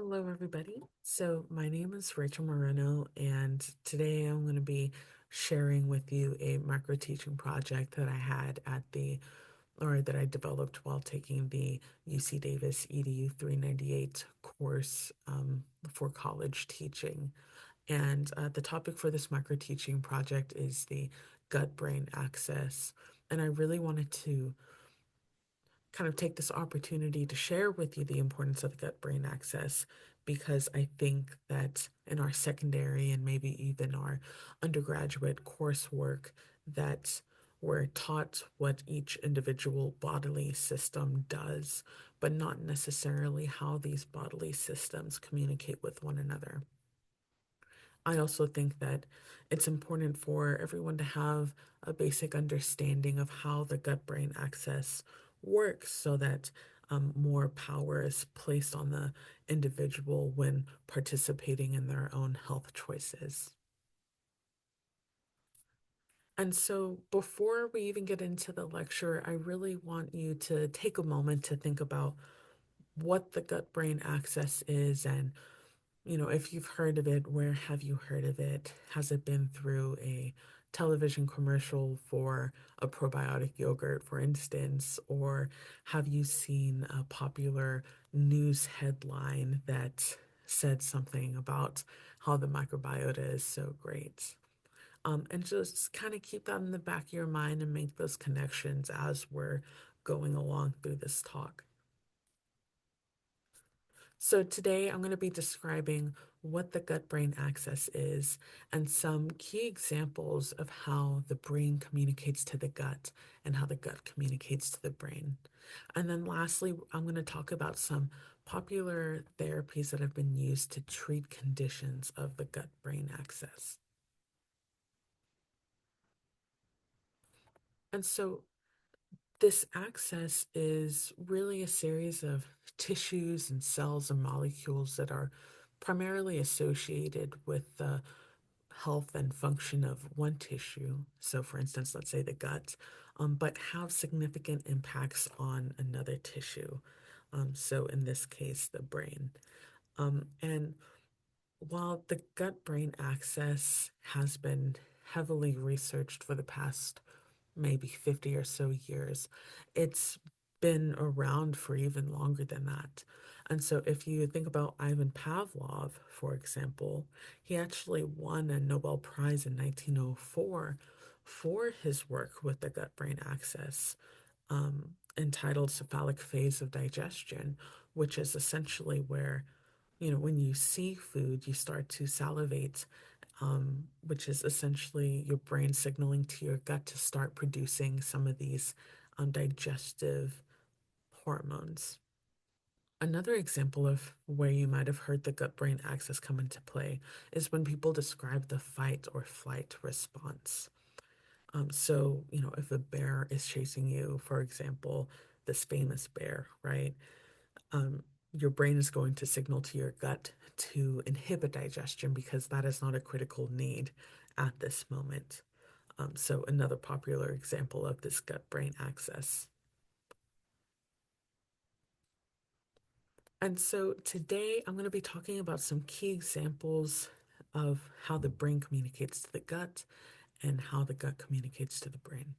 Hello, everybody. So, my name is Rachel Moreno, and today I'm going to be sharing with you a micro teaching project that I had or that I developed while taking the UC Davis EDU 398 course for college teaching. And the topic for this micro teaching project is the gut brain axis. And I really wanted to kind of take this opportunity to share with you the importance of the gut brain axis because I think that in our secondary and maybe even our undergraduate coursework that we're taught what each individual bodily system does, but not necessarily how these bodily systems communicate with one another. I also think that it's important for everyone to have a basic understanding of how the gut brain axis works so that more power is placed on the individual when participating in their own health choices. And so, before we even get into the lecture, I really want you to take a moment to think about what the gut brain axis is and if you've heard of it, where have you heard of it? Has it been through a television commercial for a probiotic yogurt, for instance? Or have you seen a popular news headline that said something about how the microbiota is so great? And just kind of keep that in the back of your mind and make those connections as we're going along through this talk. So, today I'm going to be describing what the gut brain axis is and some key examples of how the brain communicates to the gut and how the gut communicates to the brain. And then, lastly, I'm going to talk about some popular therapies that have been used to treat conditions of the gut brain axis. And so, this axis is really a series of tissues and cells and molecules that are primarily associated with the health and function of one tissue. So, for instance, let's say the gut, but have significant impacts on another tissue. So, in this case, the brain. And while the gut brain axis has been heavily researched for the past maybe 50 or so years. It's been around for even longer than that. And so, if you think about Ivan Pavlov, for example, he actually won a Nobel Prize in 1904 for his work with the gut brain axis, entitled Cephalic Phase of Digestion, which is essentially where, when you see food, you start to salivate, which is essentially your brain signaling to your gut to start producing some of these digestive hormones. Another example of where you might have heard the gut brain axis come into play is when people describe the fight or flight response. So, if a bear is chasing you, for example, this famous bear, right? um, your brain is going to signal to your gut to inhibit digestion because that is not a critical need at this moment. So, another popular example of this gut brain axis. And so, today I'm going to be talking about some key examples of how the brain communicates to the gut and how the gut communicates to the brain.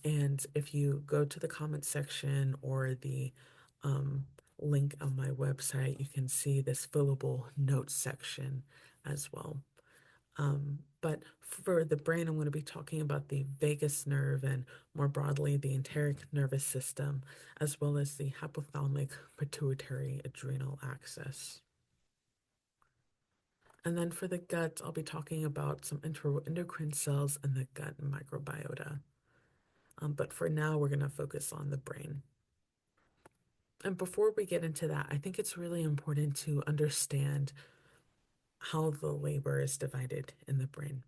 And if you go to the comment section or the um, link on my website, you can see this fillable notes section as well. But for the brain, I'm going to be talking about the vagus nerve and more broadly the enteric nervous system, as well as the hypothalamic pituitary adrenal axis. And then for the gut, I'll be talking about some enteroendocrine cells and the gut microbiota. But for now, we're going to focus on the brain. And before we get into that, I think it's really important to understand how the labor is divided in the brain.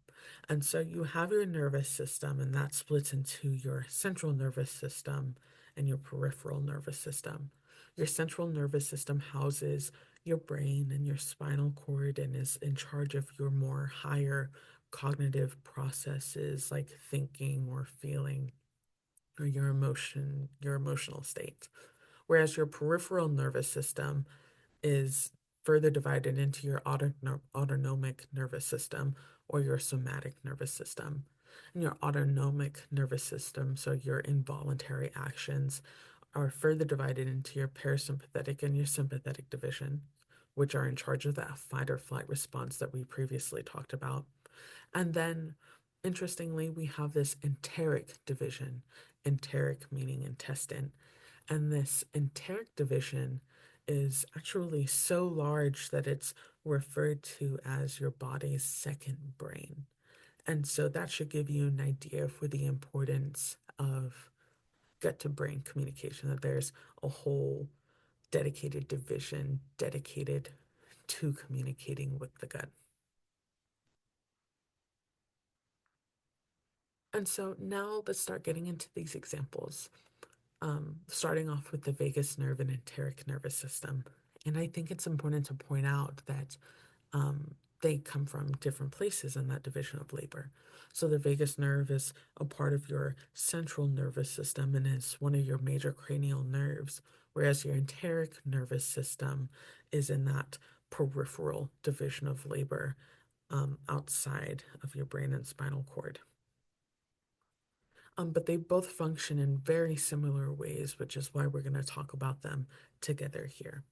And so you have your nervous system, and that splits into your central nervous system and your peripheral nervous system. Your central nervous system houses your brain and your spinal cord and is in charge of your more higher cognitive processes like thinking or feeling or your emotional state. Whereas your peripheral nervous system is further divided into your autonomic nervous system or your somatic nervous system. And your autonomic nervous system, so your involuntary actions, are further divided into your parasympathetic and your sympathetic division, which are in charge of that fight or flight response that we previously talked about. And then, interestingly, we have this enteric division, enteric meaning intestine. And this enteric division is actually so large that it's referred to as your body's second brain. And so that should give you an idea for the importance of gut to brain communication, that there's a whole dedicated division dedicated to communicating with the gut. And so now let's start getting into these examples, starting off with the vagus nerve and enteric nervous system. And I think it's important to point out that they come from different places in that division of labor. So the vagus nerve is a part of your central nervous system and is one of your major cranial nerves, whereas your enteric nervous system is in that peripheral division of labor outside of your brain and spinal cord. But they both function in very similar ways, which is why we're going to talk about them together here.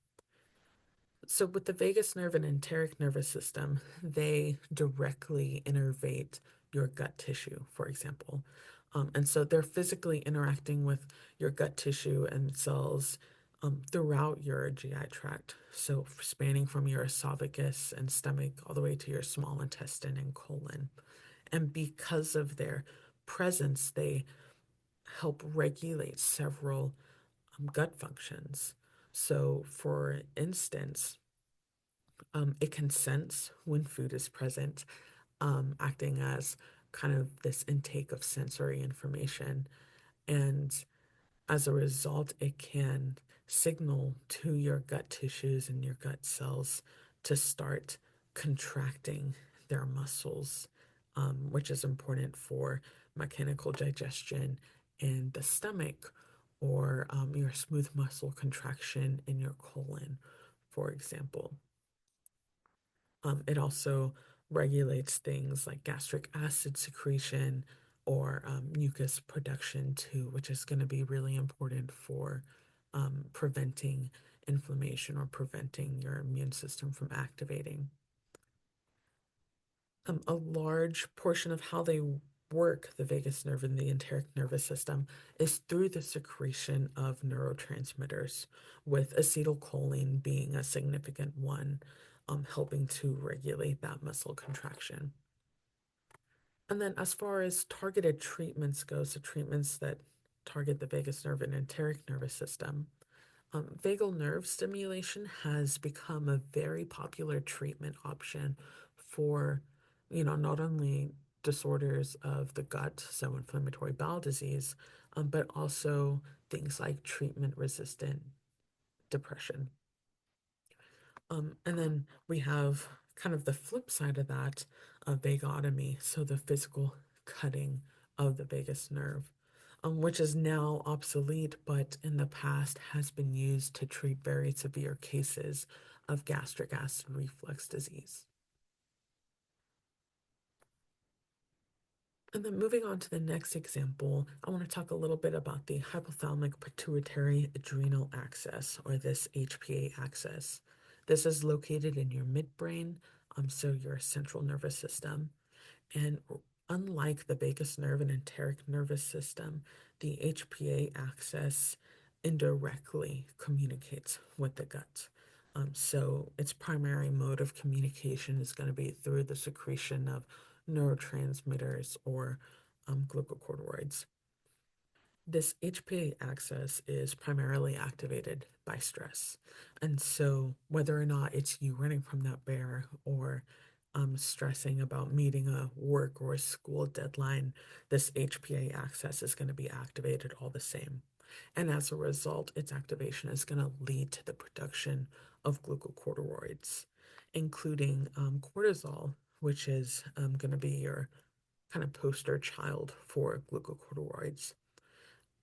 So, with the vagus nerve and enteric nervous system, they directly innervate your gut tissue, for example. And so they're physically interacting with your gut tissue and cells throughout your GI tract. So, spanning from your esophagus and stomach all the way to your small intestine and colon. And because of their presence, they help regulate several gut functions. So, for instance, it can sense when food is present, acting as kind of this intake of sensory information. And as a result, it can signal to your gut tissues and your gut cells to start contracting their muscles, which is important for mechanical digestion in the stomach or your smooth muscle contraction in your colon, for example. It also regulates things like gastric acid secretion or mucus production, too, which is going to be really important for preventing inflammation or preventing your immune system from activating. A large portion of how they work, the vagus nerve and the enteric nervous system, is through the secretion of neurotransmitters, with acetylcholine being a significant one, helping to regulate that muscle contraction. And then, as far as targeted treatments go, so treatments that target the vagus nerve and enteric nervous system, vagal nerve stimulation has become a very popular treatment option for, not only disorders of the gut, so inflammatory bowel disease, but also things like treatment resistant depression. And then we have kind of the flip side of that, vagotomy, so the physical cutting of the vagus nerve, which is now obsolete, but in the past has been used to treat very severe cases of gastric acid reflux disease. And then moving on to the next example, I want to talk a little bit about the hypothalamic pituitary adrenal axis, or this HPA axis. This is located in your midbrain, so your central nervous system. And unlike the vagus nerve and enteric nervous system, the HPA axis indirectly communicates with the gut. So its primary mode of communication is going to be through the secretion of neurotransmitters or glucocorticoids. This HPA axis is primarily activated by stress. And so, whether or not it's you running from that bear or stressing about meeting a work or a school deadline, this HPA axis is going to be activated all the same. And as a result, its activation is going to lead to the production of glucocorticoids, including cortisol, which is going to be your kind of poster child for glucocorticoids.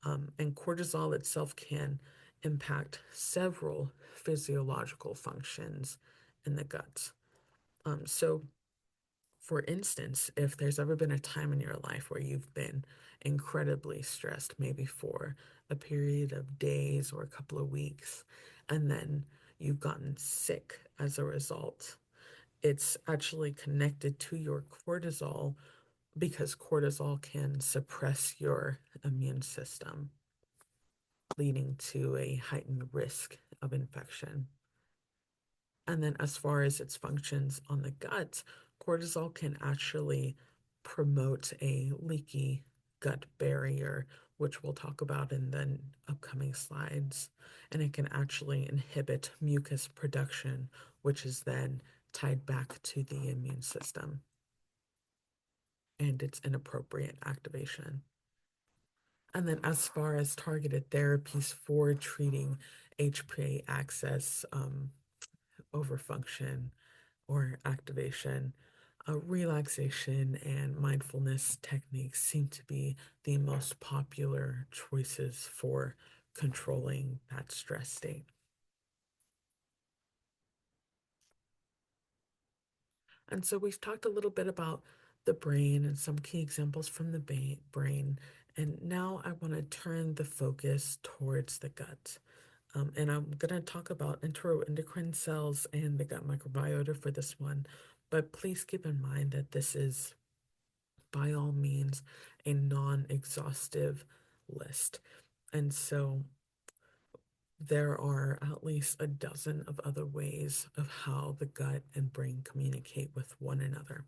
And cortisol itself can impact several physiological functions in the gut. So, for instance, if there's ever been a time in your life where you've been incredibly stressed, maybe for a period of days or a couple of weeks, and then you've gotten sick as a result, it's actually connected to your cortisol because cortisol can suppress your immune system, leading to a heightened risk of infection. And then, as far as its functions on the gut, cortisol can actually promote a leaky gut barrier, which we'll talk about in the upcoming slides. And it can actually inhibit mucus production, which is then tied back to the immune system and its inappropriate activation. And then, as far as targeted therapies for treating HPA axis overfunction or activation, relaxation and mindfulness techniques seem to be the most popular choices for controlling that stress state. And so we've talked a little bit about the brain and some key examples from the brain. And now I want to turn the focus towards the gut. And I'm going to talk about enteroendocrine cells and the gut microbiota for this one. But please keep in mind that this is, by all means, a non exhaustive list. And so there are at least a dozen of other ways of how the gut and brain communicate with one another.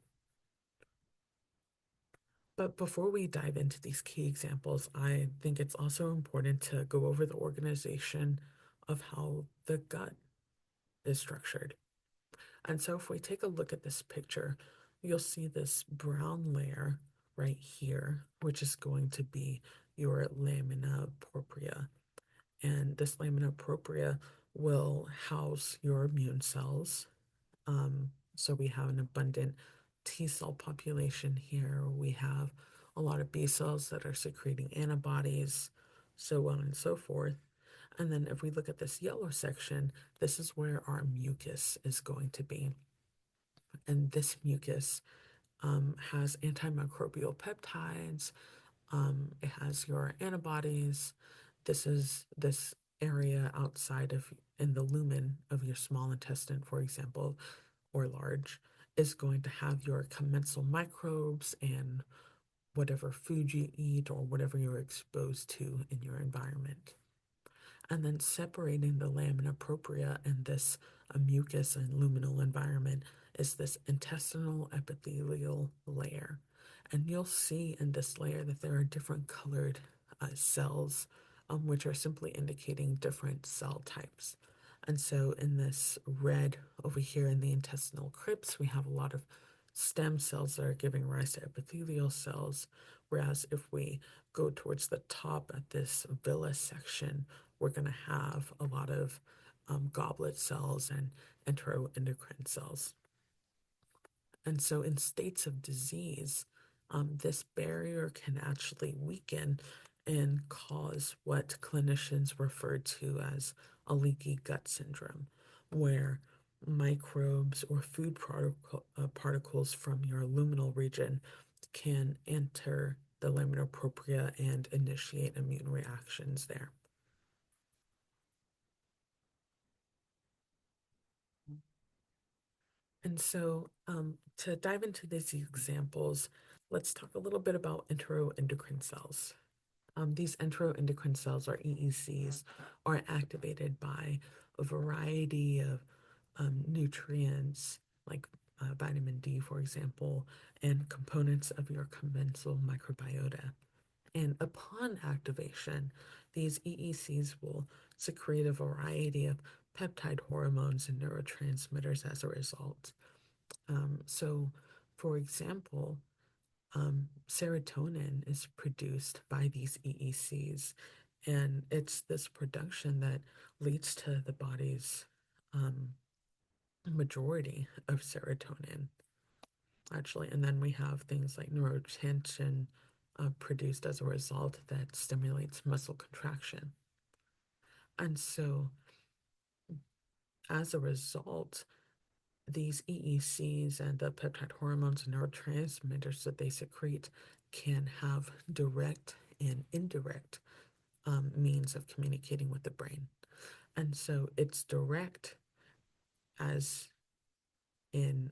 But before we dive into these key examples, I think it's also important to go over the organization of how the gut is structured. And so if we take a look at this picture, you'll see this brown layer right here, which is going to be your lamina propria. And this lamina propria will house your immune cells. So we have an abundant T cell population here. We have a lot of B cells that are secreting antibodies, so on and so forth. And then if we look at this yellow section, this is where our mucus is going to be. And this mucus has antimicrobial peptides, it has your antibodies. This is this area outside of in the lumen of your small intestine, for example, or large, is going to have your commensal microbes and whatever food you eat or whatever you're exposed to in your environment. And then separating the lamina propria and this mucus and luminal environment is this intestinal epithelial layer. And you'll see in this layer that there are different colored cells, which are simply indicating different cell types. And so in this red over here in the intestinal crypts, we have a lot of stem cells that are giving rise to epithelial cells. Whereas if we go towards the top at this villus section, we're going to have a lot of goblet cells and enteroendocrine cells. And so, in states of disease, this barrier can actually weaken and cause what clinicians refer to as a leaky gut syndrome, where microbes or food particles from your luminal region can enter the lamina propria and initiate immune reactions there. And so, to dive into these examples, let's talk a little bit about enteroendocrine cells. These enteroendocrine cells, or EECs, are activated by a variety of nutrients, like vitamin D, for example, and components of your commensal microbiota. And upon activation, these EECs will secrete a variety of peptide hormones and neurotransmitters as a result. So, for example, serotonin is produced by these EECs, and it's this production that leads to the body's um, majority of serotonin, actually. And then we have things like neurotension produced as a result that stimulates muscle contraction. And so, as a result, these EECs and the peptide hormones and neurotransmitters that they secrete can have direct and indirect means of communicating with the brain. And so it's direct, as in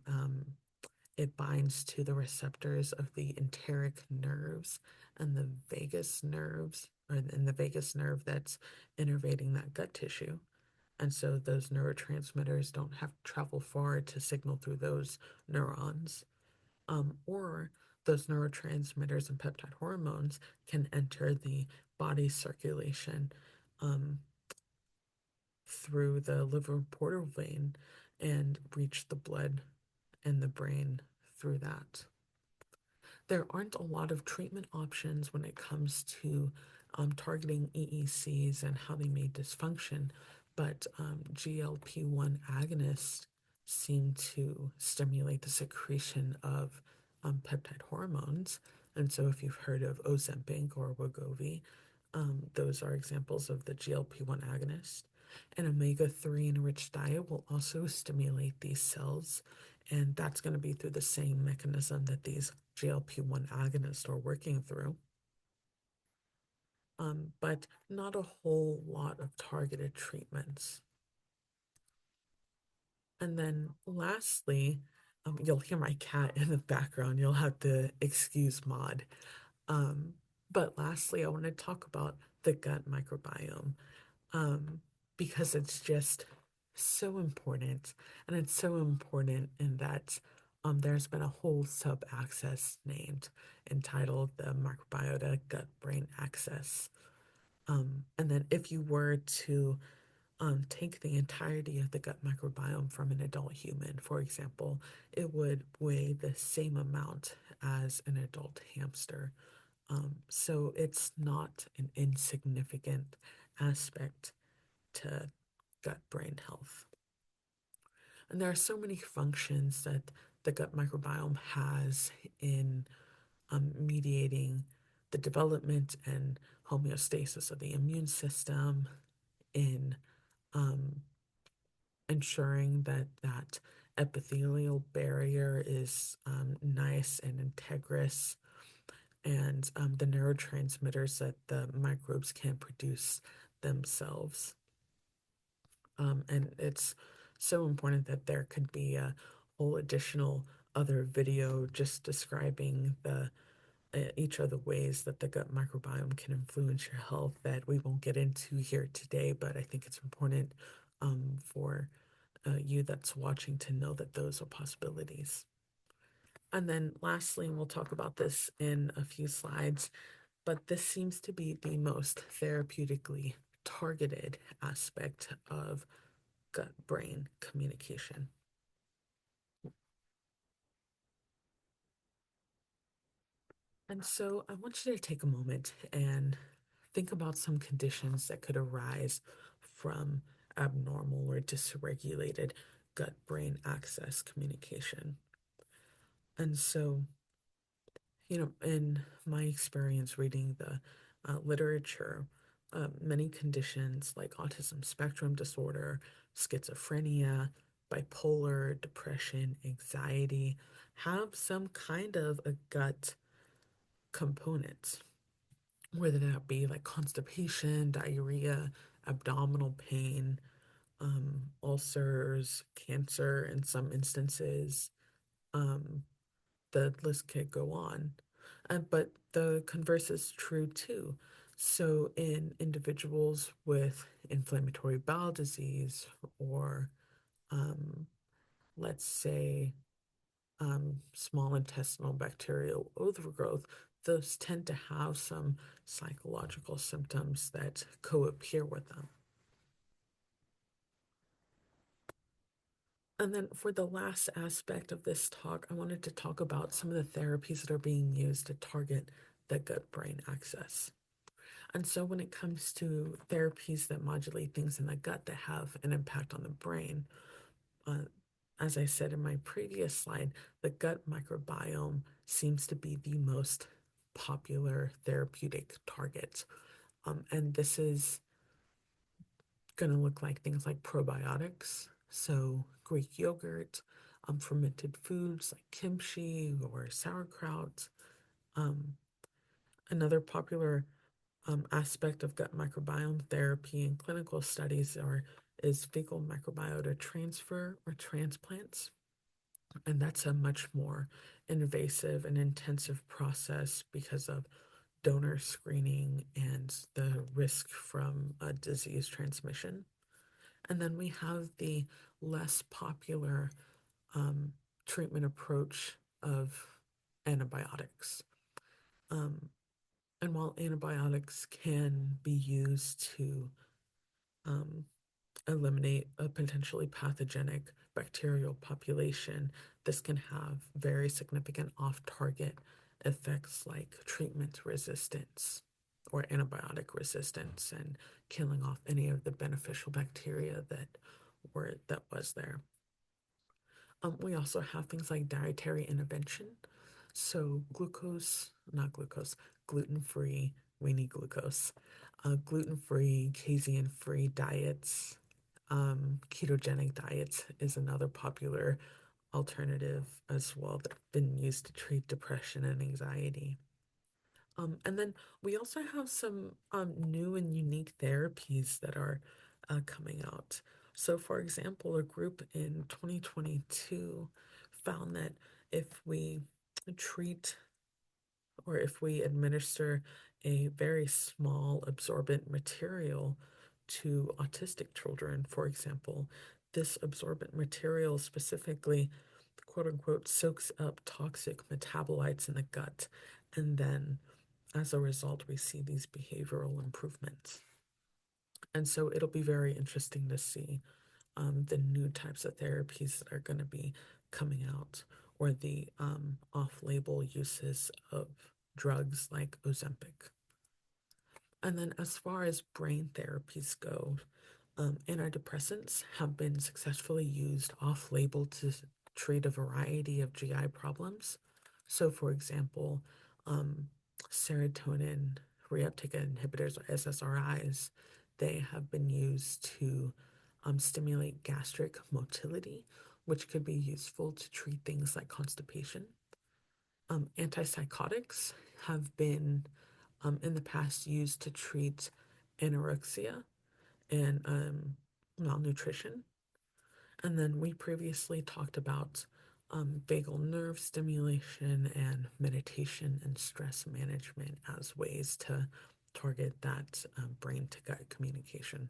it binds to the receptors of the enteric nerves and the vagus nerves, or in the vagus nerve that's innervating that gut tissue. And so those neurotransmitters don't have to travel far to signal through those neurons. Or those neurotransmitters and peptide hormones can enter the body's circulation um, through the liver portal vein and reach the blood and the brain through that. There aren't a lot of treatment options when it comes to targeting EECs and how they may dysfunction, but GLP-1 agonists seem to stimulate the secretion of peptide hormones. And so, if you've heard of Ozempic or Wegovy, those are examples of the GLP-1 agonist. An omega-3 enriched diet will also stimulate these cells, and that's going to be through the same mechanism that these GLP-1 agonists are working through. But not a whole lot of targeted treatments. And then lastly, you'll hear my cat in the background. You'll have to excuse Maud. Um, but lastly, I want to talk about the gut microbiome, um, because it's just so important. And it's so important in that there's been a whole sub-axis named entitled the microbiota gut-brain axis. And then if you were to take the entirety of the gut microbiome from an adult human, for example, it would weigh the same amount as an adult hamster. So it's not an insignificant aspect to gut brain health. And there are so many functions that the gut microbiome has in mediating the development and homeostasis of the immune system, in um, ensuring that that epithelial barrier is nice and integrous, and the neurotransmitters that the microbes can produce themselves. And it's so important that there could be a whole additional other video just describing the each of the ways that the gut microbiome can influence your health that we won't get into here today, but I think it's important for you that's watching to know that those are possibilities. And then lastly, and we'll talk about this in a few slides, but this seems to be the most therapeutically targeted aspect of gut brain communication. And so I want you to take a moment and think about some conditions that could arise from abnormal or dysregulated gut brain axis communication. And so, in my experience reading the literature, many conditions like autism spectrum disorder, schizophrenia, bipolar, depression, anxiety have some kind of a gut component, whether that be like constipation, diarrhea, abdominal pain, ulcers, cancer in some instances. Um, the list could go on. But the converse is true too. So, in individuals with inflammatory bowel disease, or let's say small intestinal bacterial overgrowth, those tend to have some psychological symptoms that co appear with them. And then for the last aspect of this talk, I wanted to talk about some of the therapies that are being used to target the gut brain axis. And so when it comes to therapies that modulate things in the gut that have an impact on the brain, uh, as I said in my previous slide, the gut microbiome seems to be the most popular therapeutic target. And this is going to look like things like probiotics, so Greek yogurt, fermented foods like kimchi or sauerkraut. Um, Another popular aspect of gut microbiome therapy in clinical studies is fecal microbiota transfer or transplants. And that's a much more invasive and intensive process because of donor screening and the risk from disease transmission. And then we have the less popular um, treatment approach of antibiotics. Um, and while antibiotics can be used to um, eliminate a potentially pathogenic bacterial population, this can have very significant off target effects like treatment resistance or antibiotic resistance and killing off any of the beneficial bacteria that was there. We also have things like dietary intervention. So not glucose, gluten-free, we need glucose. Gluten-free, casein-free diets, ketogenic diets is another popular alternative as well that's been used to treat depression and anxiety. And then we also have some new and unique therapies that are coming out. So, for example, a group in 2022 found that if we treat or if we administer a very small absorbent material to autistic children, for example, this absorbent material specifically, quote unquote, soaks up toxic metabolites in the gut. And then as a result, we see these behavioral improvements. And so it'll be very interesting to see the new types of therapies that are going to be coming out or the off label uses of drugs like Ozempic. And then, as far as brain therapies go, antidepressants have been successfully used off label to treat a variety of GI problems. So, for example, um, serotonin reuptake inhibitors or SSRIs, they have been used to stimulate gastric motility, which could be useful to treat things like constipation. Antipsychotics have been in the past used to treat anorexia and malnutrition. And then we previously talked about vagal nerve stimulation and meditation and stress management as ways to target that brain to gut communication.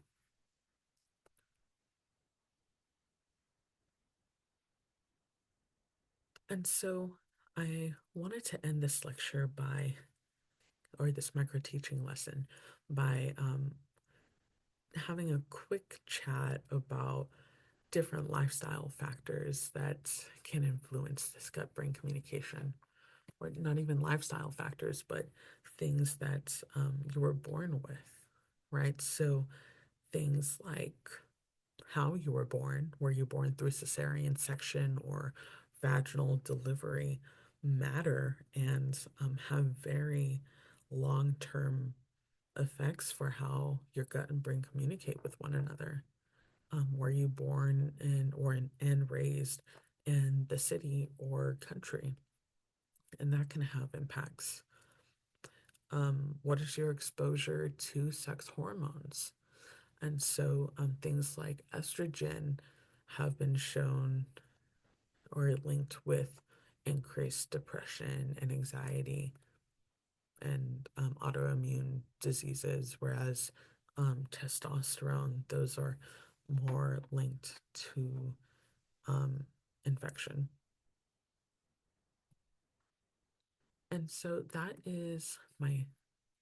And so I wanted to end this lecture or this micro teaching lesson, by having a quick chat about different lifestyle factors that can influence this gut brain communication, or not even lifestyle factors, but things that you were born with, right? So things like how you were born, were you born through cesarean section or vaginal delivery, matter and have very long term effects for how your gut and brain communicate with one another. Were you born and raised in the city or country? And that can have impacts. What is your exposure to sex hormones? And so things like estrogen have been shown or linked with increased depression and anxiety and autoimmune diseases, whereas testosterone, those are more linked to infection. And so that is my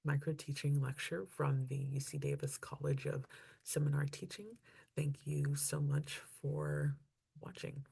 micro teaching lecture from the UC Davis College of Seminar Teaching. Thank you so much for watching.